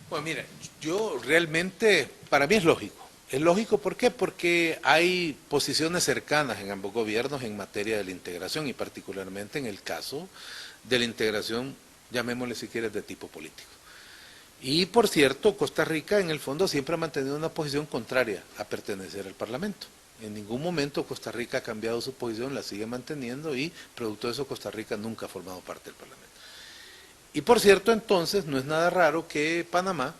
Bueno, mira, yo realmente, para mí es lógico. Es lógico, ¿por qué? Porque hay posiciones cercanas en ambos gobiernos en materia de la integración y particularmente en el caso de la integración, llamémosle si quieres, de tipo político. Y por cierto, Costa Rica en el fondo siempre ha mantenido una posición contraria a pertenecer al Parlamento. En ningún momento Costa Rica ha cambiado su posición, la sigue manteniendo y producto de eso Costa Rica nunca ha formado parte del Parlamento. Y por cierto, entonces, no es nada raro que Panamá,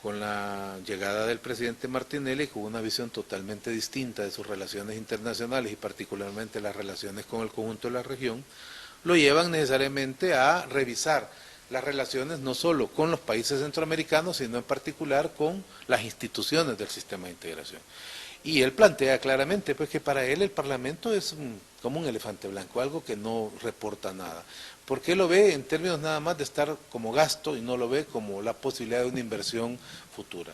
con la llegada del presidente Martinelli, con una visión totalmente distinta de sus relaciones internacionales y particularmente las relaciones con el conjunto de la región, lo llevan necesariamente a revisar las relaciones no solo con los países centroamericanos, sino en particular con las instituciones del sistema de integración. Y él plantea claramente pues, que para él el Parlamento es como un elefante blanco, algo que no reporta nada. Porque él lo ve en términos nada más de estar como gasto y no lo ve como la posibilidad de una inversión futura.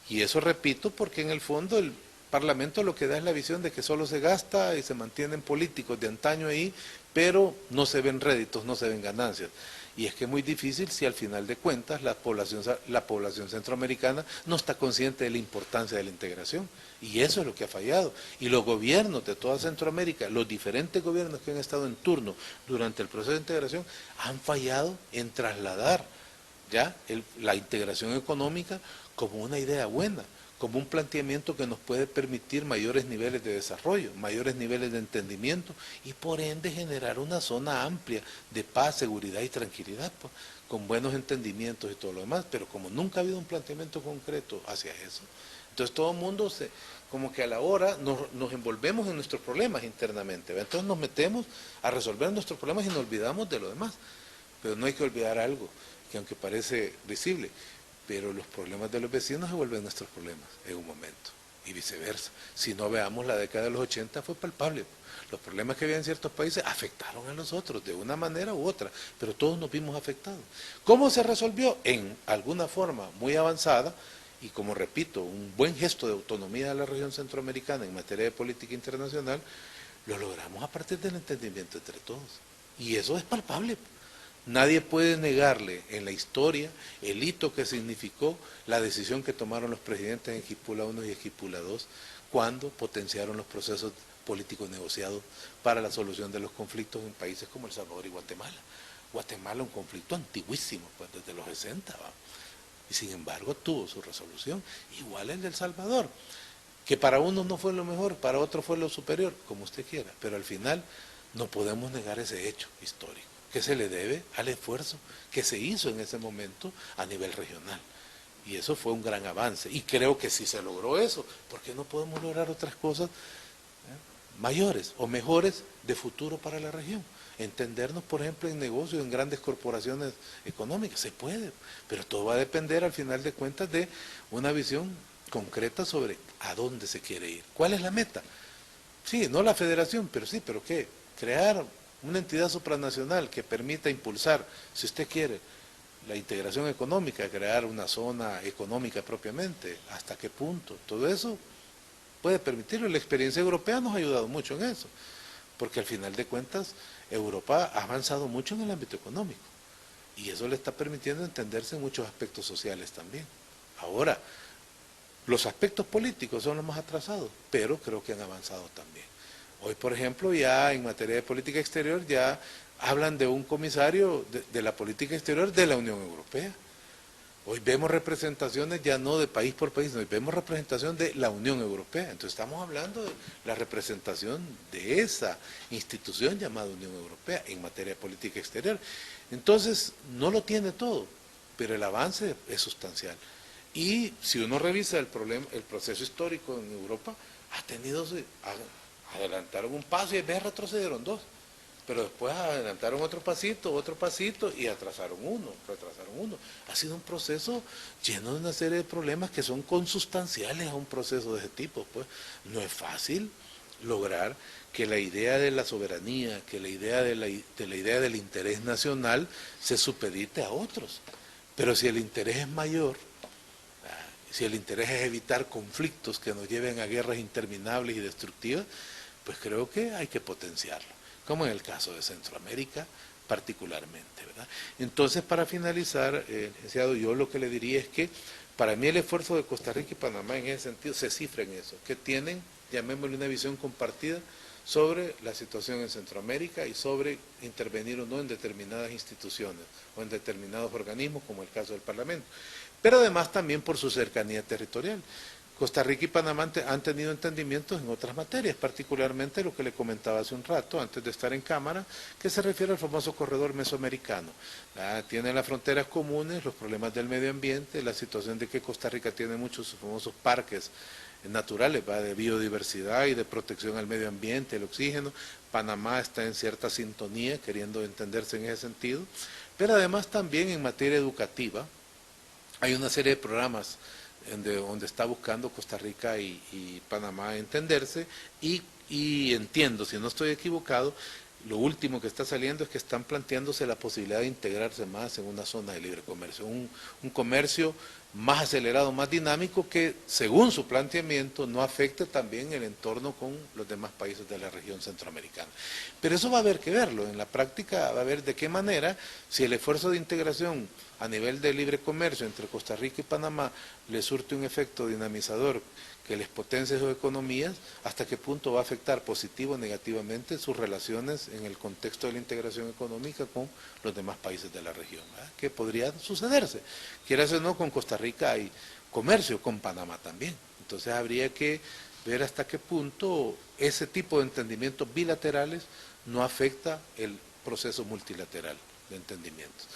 Y eso repito porque en el fondo el Parlamento lo que da es la visión de que solo se gasta y se mantienen políticos de antaño ahí, pero no se ven réditos, no se ven ganancias. Y es que es muy difícil si al final de cuentas la población centroamericana no está consciente de la importancia de la integración. Y eso es lo que ha fallado. Y los gobiernos de toda Centroamérica, los diferentes gobiernos que han estado en turno durante el proceso de integración, han fallado en trasladar ya la integración económica como una idea buena, como un planteamiento que nos puede permitir mayores niveles de desarrollo, mayores niveles de entendimiento y por ende generar una zona amplia de paz, seguridad y tranquilidad, pues, con buenos entendimientos y todo lo demás, pero como nunca ha habido un planteamiento concreto hacia eso, entonces todo el mundo como que a la hora nos envolvemos en nuestros problemas internamente, ¿ve? Entonces nos metemos a resolver nuestros problemas y nos olvidamos de lo demás, pero no hay que olvidar algo, que aunque parece visible, pero los problemas de los vecinos se vuelven nuestros problemas en un momento, y viceversa. Si no veamos la década de los 80 fue palpable. Los problemas que había en ciertos países afectaron a los otros de una manera u otra, pero todos nos vimos afectados. ¿Cómo se resolvió? En alguna forma muy avanzada, y como repito, un buen gesto de autonomía de la región centroamericana en materia de política internacional, lo logramos a partir del entendimiento entre todos. Y eso es palpable. Nadie puede negarle en la historia el hito que significó la decisión que tomaron los presidentes en Esquipula I y Esquipula II cuando potenciaron los procesos políticos negociados para la solución de los conflictos en países como El Salvador y Guatemala. Guatemala, un conflicto antiguísimo, pues desde los 60, ¿va? Y sin embargo tuvo su resolución. Igual el de El Salvador, que para unos no fue lo mejor, para otros fue lo superior, como usted quiera, pero al final no podemos negar ese hecho histórico, que se le debe al esfuerzo que se hizo en ese momento a nivel regional. Y eso fue un gran avance. Y creo que si se logró eso, ¿por qué no podemos lograr otras cosas mayores o mejores de futuro para la región? Entendernos, por ejemplo, en negocios, en grandes corporaciones económicas, se puede, pero todo va a depender al final de cuentas de una visión concreta sobre a dónde se quiere ir. ¿Cuál es la meta? Sí, no la federación, pero sí, pero ¿qué? Crear una entidad supranacional que permita impulsar, si usted quiere, la integración económica, crear una zona económica propiamente, hasta qué punto, todo eso puede permitirlo. La experiencia europea nos ha ayudado mucho en eso, porque al final de cuentas Europa ha avanzado mucho en el ámbito económico y eso le está permitiendo entenderse en muchos aspectos sociales también. Ahora, los aspectos políticos son los más atrasados, pero creo que han avanzado también. Hoy, por ejemplo, ya en materia de política exterior, ya hablan de un comisario de la política exterior de la Unión Europea. Hoy vemos representaciones ya no de país por país, hoy vemos representación de la Unión Europea. Entonces estamos hablando de la representación de esa institución llamada Unión Europea en materia de política exterior. Entonces no lo tiene todo, pero el avance es sustancial. Y si uno revisa el proceso histórico en Europa, ha tenido, adelantaron un paso y en vez retrocedieron dos. Pero después adelantaron otro pasito y atrasaron uno, retrasaron uno. Ha sido un proceso lleno de una serie de problemas que son consustanciales a un proceso de ese tipo. Pues no es fácil lograr que la idea de la soberanía, que la idea de la idea del interés nacional se supedite a otros. Pero si el interés es mayor, si el interés es evitar conflictos que nos lleven a guerras interminables y destructivas, pues creo que hay que potenciarlo. Como en el caso de Centroamérica, particularmente, ¿verdad? Entonces, para finalizar, licenciado, yo lo que le diría es que para mí el esfuerzo de Costa Rica y Panamá en ese sentido se cifra en eso, que tienen, llamémosle, una visión compartida sobre la situación en Centroamérica y sobre intervenir o no en determinadas instituciones o en determinados organismos, como el caso del Parlamento. Pero además también por su cercanía territorial. Costa Rica y Panamá han tenido entendimientos en otras materias, particularmente lo que le comentaba hace un rato, antes de estar en Cámara, que se refiere al famoso corredor mesoamericano. Tiene las fronteras comunes, los problemas del medio ambiente, la situación de que Costa Rica tiene muchos famosos parques naturales, de biodiversidad y de protección al medio ambiente, el oxígeno. Panamá está en cierta sintonía, queriendo entenderse en ese sentido, pero además también en materia educativa hay una serie de programas donde está buscando Costa Rica y Panamá entenderse y entiendo, si no estoy equivocado, lo último que está saliendo es que están planteándose la posibilidad de integrarse más en una zona de libre comercio, un comercio más acelerado, más dinámico, que según su planteamiento no afecte también el entorno con los demás países de la región centroamericana. Pero eso va a haber que verlo, en la práctica va a ver de qué manera, si el esfuerzo de integración a nivel de libre comercio entre Costa Rica y Panamá le surte un efecto dinamizador que les potencie sus economías, hasta qué punto va a afectar positivo o negativamente sus relaciones en el contexto de la integración económica con los demás países de la región, ¿verdad? Que podría sucederse. Quieras o no, con Costa Rica hay comercio, con Panamá también. Entonces habría que ver hasta qué punto ese tipo de entendimientos bilaterales no afecta el proceso multilateral de entendimientos.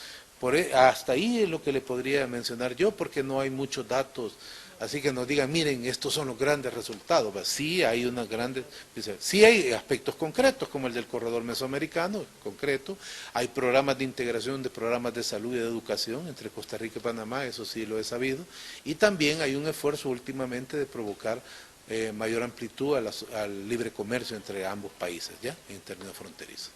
Hasta ahí es lo que le podría mencionar yo, porque no hay muchos datos, así que nos digan, miren, estos son los grandes resultados. Sí hay unas grandes, sí hay aspectos concretos, como el del corredor mesoamericano, concreto, hay programas de integración de programas de salud y de educación entre Costa Rica y Panamá, eso sí lo he sabido, y también hay un esfuerzo últimamente de provocar mayor amplitud al libre comercio entre ambos países, ¿ya?, en términos fronterizos.